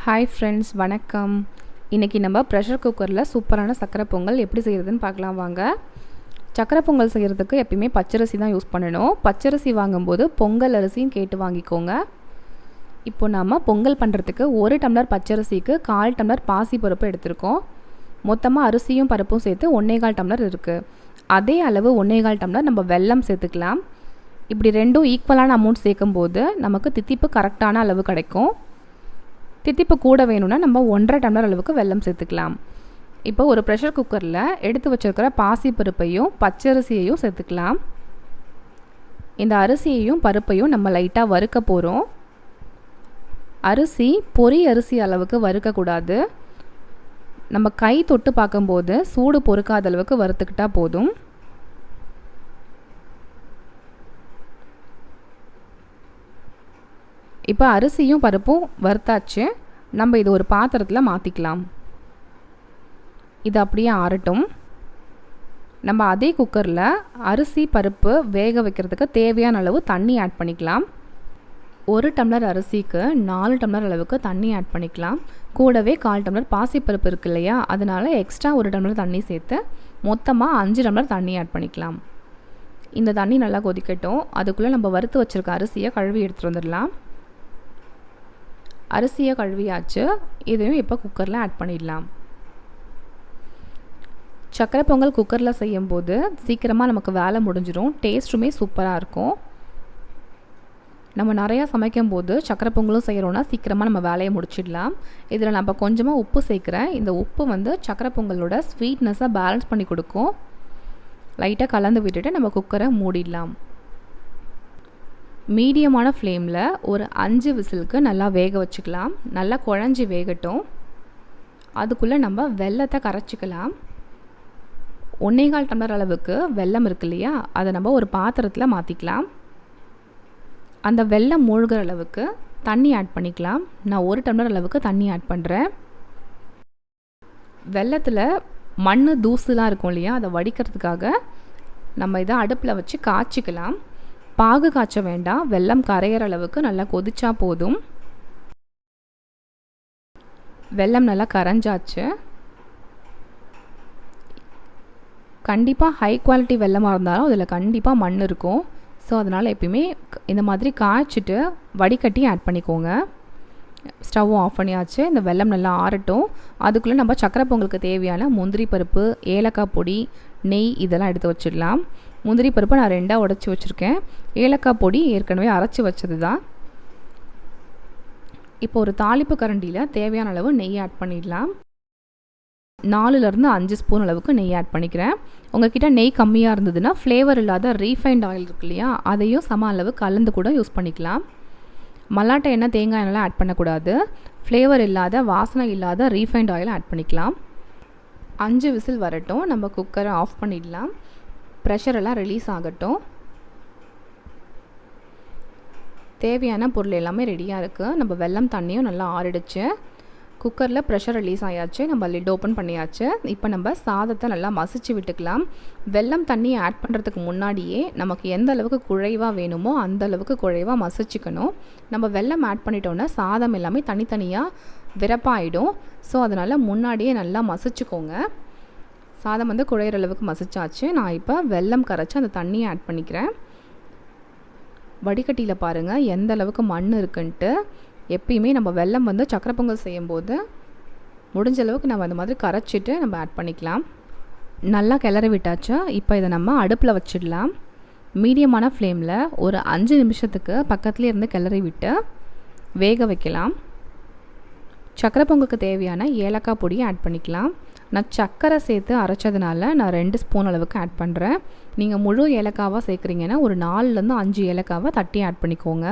Hi friends, வணக்கம். இன்றைக்கி நம்ம ப்ரெஷர் குக்கரில் சூப்பரான சக்கரை பொங்கல் எப்படி செய்கிறதுன்னு பார்க்கலாம் வாங்க. சக்கரை பொங்கல் செய்கிறதுக்கு எப்பயுமே பச்சரிசி தான் யூஸ் பண்ணணும். பச்சரிசி வாங்கும்போது பொங்கல் அரிசியும் கேட்டு வாங்கிக்கோங்க. இப்போ நாம் பொங்கல் பண்ணுறதுக்கு 1 டம்ளர் பச்சரிசிக்கு 1/4 டம்ளர் பாசி பருப்பு எடுத்திருக்கோம். மொத்தமாக அரிசியும் பருப்பும் சேர்த்து 1/4 டம்ளர் இருக்குது. அதே அளவு 1/4 டம்ளர் நம்ம வெல்லம் சேர்த்துக்கலாம். இப்படி ரெண்டும் ஈக்குவலான அமௌண்ட் சேர்க்கும்போது நமக்கு தித்திப்பு கரெக்டான அளவு கிடைக்கும். தித்திப்பு கூட வேணும்னா நம்ம 1/2 டம்ளர் அளவுக்கு வெல்லம் சேர்த்துக்கலாம். இப்போ ஒரு ப்ரெஷர் குக்கரில் எடுத்து வச்சுருக்கிற பாசி பருப்பையும் பச்சரிசியையும் சேர்த்துக்கலாம். இந்த அரிசியையும் பருப்பையும் நம்ம லைட்டாக வறுக்க போகிறோம். அரிசி பொரி அரிசி அளவுக்கு வறுக்கக்கூடாது. நம்ம கை தொட்டு பார்க்கும்போது சூடு பொறுக்காத அளவுக்கு வறுத்துக்கிட்டால் போதும். இப்போ அரிசியும் பருப்பும் வறுத்தாச்சு. நம்ம இது ஒரு பாத்திரத்தில் மாற்றிக்கலாம். இது அப்படியே ஆறட்டும். நம்ம அதே குக்கரில் அரிசி பருப்பு வேக வைக்கிறதுக்கு தேவையான அளவு தண்ணி ஆட் பண்ணிக்கலாம். 1 டம்ளர் அரிசிக்கு 4 டம்ளர் அளவுக்கு தண்ணி ஆட் பண்ணிக்கலாம். கூடவே 1/4 டம்ளர் பாசிப்பருப்பு இருக்குது இல்லையா, அதனால் எக்ஸ்ட்ரா 1 டம்ளர் தண்ணி சேர்த்து மொத்தமாக 5 டம்ளர் தண்ணி ஆட் பண்ணிக்கலாம். இந்த தண்ணி நல்லா கொதிக்கட்டும். அதுக்குள்ளே நம்ம வறுத்து வச்சுருக்க அரிசியை கழுவி எடுத்துகிட்டு வந்துடலாம். அரிசியை கழுவியாச்சு. இதையும் இப்போ குக்கரில் ஆட் பண்ணிடலாம். சக்கரை பொங்கல் குக்கரில் செய்யும்போது சீக்கிரமாக நமக்கு வேலை முடிஞ்சிடும். டேஸ்ட்டுமே சூப்பராக இருக்கும். நம்ம நிறையா சமைக்கும்போது சக்கரை பொங்கலும் செய்கிறோன்னா சீக்கிரமாக நம்ம வேலையை முடிச்சிடலாம். இதில் நம்ம கொஞ்சமாக உப்பு சேர்க்குறேன். இந்த உப்பு சக்கரை பொங்கலோட ஸ்வீட்னஸை பேலன்ஸ் பண்ணி கொடுக்கும். லைட்டாக கலந்து விட்டுட்டு நம்ம குக்கரை மூடிடலாம். மீடியமான ஃப்ளேமில் ஒரு 5 விசிலுக்கு நல்லா வேக வச்சுக்கலாம். நல்லா குழஞ்சி வேகட்டும். அதுக்குள்ளே நம்ம வெல்லத்தை கரைச்சிக்கலாம். 1/4 டம்ளர் அளவுக்கு வெல்லம் இருக்கு இல்லையா, அதை நம்ம ஒரு பாத்திரத்தில் மாற்றிக்கலாம். அந்த வெல்லம் மூழ்கிற அளவுக்கு தண்ணி ஆட் பண்ணிக்கலாம். நான் 1 டம்ளர் அளவுக்கு தண்ணி ஆட் பண்ணுறேன். வெல்லத்தில் மண் தூசுலாம் இருக்கும் இல்லையா, அதை வடிக்கிறதுக்காக நம்ம இதை அடுப்பில் வச்சு காய்ச்சிக்கலாம். பாகு காய்ச்ச வேண்டாம். வெல்லம் கரையிற அளவுக்கு நல்லா கொதிச்சா போதும். வெல்லம் நல்லா கரைஞ்சாச்சு. கண்டிப்பாக ஹை குவாலிட்டி வெல்லமாக இருந்தாலும் அதில் கண்டிப்பாக மண் இருக்கும். ஸோ அதனால் எப்பயுமே இந்த மாதிரி காய்ச்சிட்டு வடிகட்டி ஆட் பண்ணிக்கோங்க. ஸ்டவ்வும் ஆஃப் பண்ணியாச்சு. இந்த வெல்லம் நல்லா ஆறட்டும். அதுக்குள்ளே நம்ம சக்கரை பொங்கலுக்கு தேவையான முந்திரி பருப்பு, ஏலக்காய் பொடி, நெய் இதெல்லாம் எடுத்து வச்சிடலாம். முந்திரி பருப்பை நான் 2ஆக உடச்சி வச்சுருக்கேன். ஏலக்காய் பொடி ஏற்கனவே அரைச்சி வச்சது தான். இப்போ ஒரு தாளிப்பு கரண்டியில் தேவையான அளவு நெய் ஆட் பண்ணிடலாம். 4லேருந்து 5 ஸ்பூன் அளவுக்கு நெய் ஆட் பண்ணிக்கிறேன். உங்கள்கிட்ட நெய் கம்மியாக இருந்ததுன்னா ஃப்ளேவர் இல்லாத ரீஃபைண்ட் ஆயில் இருக்கு இல்லையா, அதையும் சம அளவு கலந்து கூட யூஸ் பண்ணிக்கலாம். மல்லாட்டை எண்ணெய், தேங்காய் எண்ணெய்லாம் ஆட் பண்ணக்கூடாது. ஃப்ளேவர் இல்லாத வாசனை இல்லாத ரீஃபைண்ட் ஆயில் ஆட் பண்ணிக்கலாம். 5 விசில் வரட்டும். நம்ம குக்கரை ஆஃப் பண்ணிடலாம். ப்ரெஷர் எல்லாம் ரிலீஸ் ஆகட்டும். தேவையான பொருள் எல்லாமே ரெடியாக இருக்குது. நம்ம வெல்லம் தண்ணியும் நல்லா ஆறிடுச்சு. குக்கரில் ப்ரெஷர் ரிலீஸ் ஆயாச்சு. நம்ம லிட் ஓப்பன் பண்ணியாச்சு. இப்போ நம்ம சாதத்தை நல்லா மசிச்சு விட்டுக்கலாம். வெல்லம் தண்ணி ஆட் பண்ணுறதுக்கு முன்னாடியே நமக்கு எந்த அளவுக்கு குழைவாக வேணுமோ அந்த அளவுக்கு குழைவாக மசிச்சுக்கணும். நம்ம வெல்லம் ஆட் பண்ணிட்டோன்னா சாதம் எல்லாமே தனித்தனியாக விரப்பாயிடும். ஸோ அதனால் முன்னாடியே நல்லா மசிச்சுக்கோங்க. சாதம் குழையிற அளவுக்கு மசிச்சாச்சு. நான் இப்போ வெல்லம் கரைச்சி அந்த தண்ணியை ஆட் பண்ணிக்கிறேன். வடிகட்டியில் பாருங்கள் எந்த அளவுக்கு மண் இருக்குன்ட்டு. எப்பயுமே நம்ம வெல்லம் சக்கரை பொங்கல் செய்யும்போது முடிஞ்ச அளவுக்கு நம்ம அந்த மாதிரி கரைச்சிட்டு நம்ம ஆட் பண்ணிக்கலாம். நல்லா கிளறி விட்டாச்சு. இப்போ இதை நம்ம அடுப்பில் வச்சிடலாம். மீடியமான ஃப்ளேமில் ஒரு 5 நிமிஷத்துக்கு பக்கத்துலேயே இருந்து கிளறி விட்டு வேக வைக்கலாம். சக்கரை பொங்கலுக்கு தேவையான ஏலக்காய் பொடியை ஆட் பண்ணிக்கலாம். நான் சர்க்கரை சேர்த்து அரைச்சதுனால நான் 2 ஸ்பூன் அளவுக்கு ஆட் பண்ணுறேன். நீங்கள் முழு ஏலக்காவாக சேர்க்குறீங்கன்னா ஒரு 4லேருந்து 5 ஏலக்காவை தட்டி ஆட் பண்ணிக்கோங்க.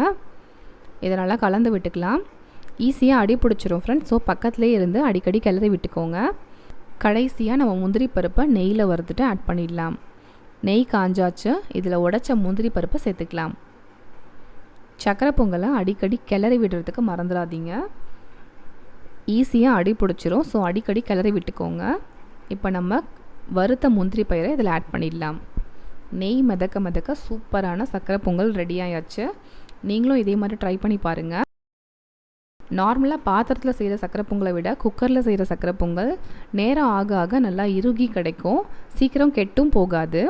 இதை நல்லா கலந்து விட்டுக்கலாம். ஈஸியாக அடி பிடிச்சிரும் ஃப்ரெண்ட்ஸ். ஸோ பக்கத்துலேயே இருந்து அடிக்கடி கிளறி விட்டுக்கோங்க. கடைசியாக நம்ம முந்திரி பருப்பை நெய்யில் வறுத்துட்டு ஆட் பண்ணிடலாம். நெய் காஞ்சாச்சு. இதில் உடைச்ச முந்திரி பருப்பை சேர்த்துக்கலாம். சக்கரை பொங்கலை அடிக்கடி கிளறி விடுறதுக்கு மறந்துடாதீங்க. ஈஸியாக அடி பிடிச்சிரும். ஸோ அடிக்கடி கிளறி விட்டுக்கோங்க. இப்போ நம்ம வறுத்த முந்திரி பயிரை இதில் ஆட் பண்ணிடலாம். நெய் மிதக்க மிதக்க சூப்பரான சக்கரை பொங்கல் ரெடி ஆயாச்சு. நீங்களும் இதே மாதிரி ட்ரை பண்ணி பாருங்கள். நார்மலாக பாத்திரத்தில் செய்கிற சக்கரை பொங்கலை விட குக்கரில் செய்கிற சக்கரை பொங்கல் நேரம் ஆக ஆக நல்லா இறுகி கிடைக்கும், சீக்கிரம் கெட்டும் போகாது.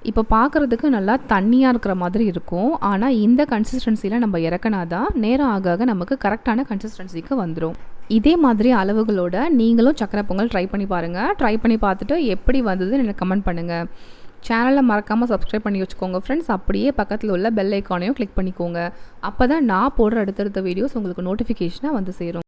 இப்போ பார்க்குறதுக்கு நல்லா தண்ணியாக இருக்கிற மாதிரி இருக்கும், ஆனால் இந்த கன்சிஸ்டன்சியில் நம்ம இறக்குனாதான் நேரம் ஆக ஆக நமக்கு கரெக்டான கன்சிஸ்டன்சிக்கு வந்துடும். இதே மாதிரி அளவுகளோட நீங்களும் சக்கரை பொங்கல் ட்ரை பண்ணி பாருங்கள். ட்ரை பண்ணி பார்த்துட்டு எப்படி வந்ததுன்னு எனக்கு கமெண்ட் பண்ணுங்கள். சேனலை மறக்காமல் சப்ஸ்கிரைப் பண்ணி வச்சுக்கோங்க ஃப்ரெண்ட்ஸ். அப்படியே பக்கத்தில் உள்ள பெல் ஐக்கானையும் கிளிக் பண்ணிக்கோங்க. அப்போ தான் நான் போடுற அடுத்தடுத்த வீடியோஸ் உங்களுக்கு நோட்டிஃபிகேஷனாக வந்து சேரும்.